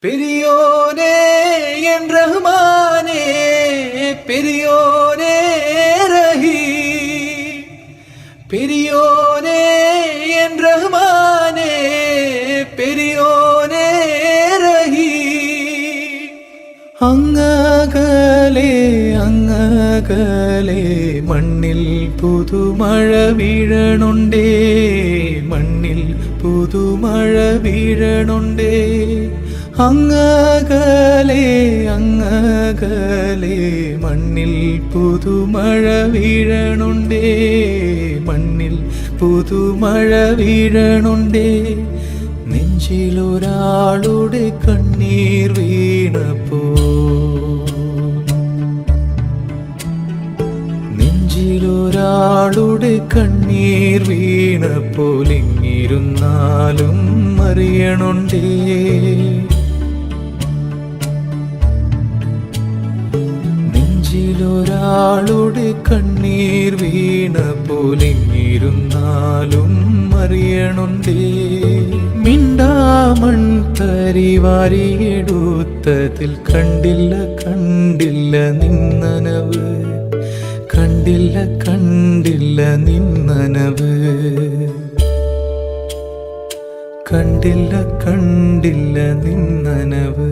பெரியோனே என் ரஹ்மானே, பெரியோனே ரஹீம், பெரியோனே என் ரஹ்மானே, பெரியோனே ரஹீம். അങ്ങകലെ അങ്ങകലെ മണ്ണിൽ പുതുമഴ വീഴണുണ്ടേ, മണ്ണിൽ പുതുമഴ വീഴണുണ്ടേ. അങ്ങകലെ അങ്ങകലെ മണ്ണിൽ പുതുമഴ വീഴണുണ്ടേ, മണ്ണിൽ പുതുമഴ വീഴണുണ്ടേ. നെഞ്ചിലൊരാളുടെ കണ്ണീർ വീണപ്പോ, നെഞ്ചിലൊരാളുടെ കണ്ണീർ വീണപ്പോൾ ഇങ്ങിരുന്നാലും അറിയണുണ്ടേ. നെഞ്ചിലൊരാളുടെ കണ്ണീർ വീണപ്പോൾ ഇങ്ങിരുന്നാലും അറിയണുണ്ടേ. മിണ്ടാമൺ തരിവാരിയെടുത്തതിൽ കണ്ടില്ല കണ്ടില്ല നിന്നനവ്, കണ്ടില്ല കണ്ടില്ല നിന്നനവ്, കണ്ടില്ല കണ്ടില്ല നിന്നനവ്.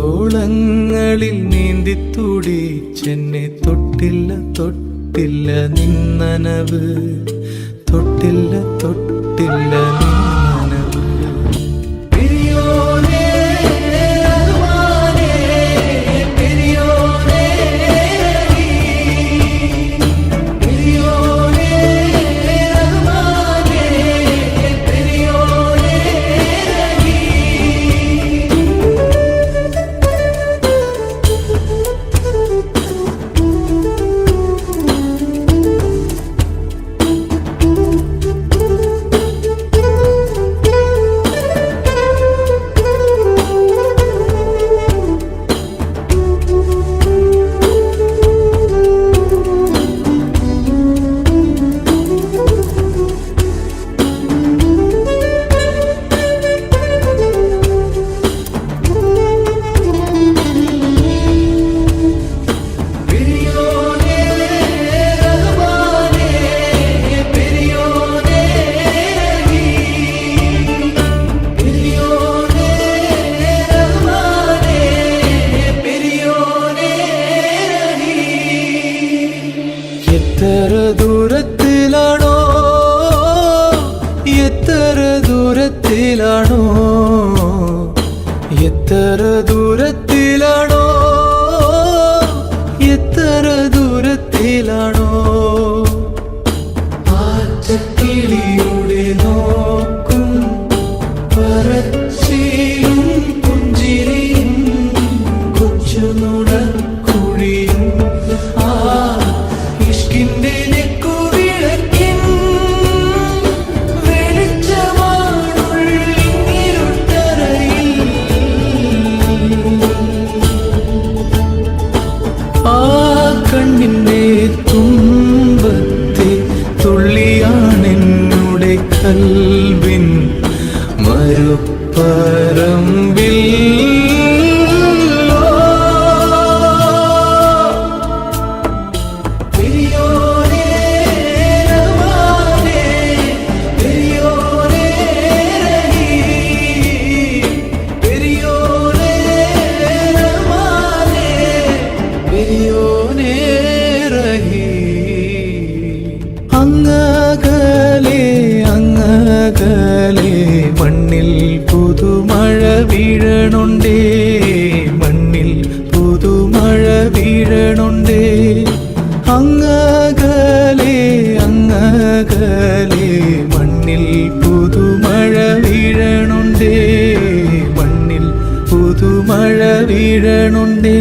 കൊച്ചോളങ്ങളിൽ നീന്തി തുടിച്ചെന്നെ തൊട്ടില്ല തൊട്ടില്ല നിന്നനവ്, തൊട്ടില്ല തൊട്ടില്ല നിന്നനവ്. പെരിയോനേ റഹ്മാനേ, പെരിയോനേ റഹീം, പെരിയോനേ റഹ്മാനേ, പെരിയോനേ എത്ര ദൂരത്തിലാണോ, എത്ര ദൂരത്തിലാണോ, എത്ര ദൂരത്തിലാണോ, എത്ര ദൂരത്തിലാണോ ആറ്റക്കിളിയുടെ നോക്കും പറച്ചിലും പുഞ്ചിരിയും കൊച്ചുനുടക്കുഴിയും ആ ഇഷ്കിന്റെ നെക്കുവിളക്കിൻ വെളിച്ചമാണുള്ളിരുട്ടറയിൽ. ആ കണ്ണിന്റെ തുമ്പത്തെ തുള്ളിയാണെന്നുടെ കൽവിൻ മരുപ്പറമ്പിൽ. അങ്ങകലെ അങ്ങകലെ മണ്ണിൽ പുതുമഴ വീഴണുണ്ടേ, മണ്ണിൽ പുതുമഴ വീഴണുണ്ടേ. അങ്ങകലെ അങ്ങകലെ മണ്ണിൽ പുതുമഴ വീഴണുണ്ടേ, മണ്ണിൽ പുതുമഴ വീഴണുണ്ടേ.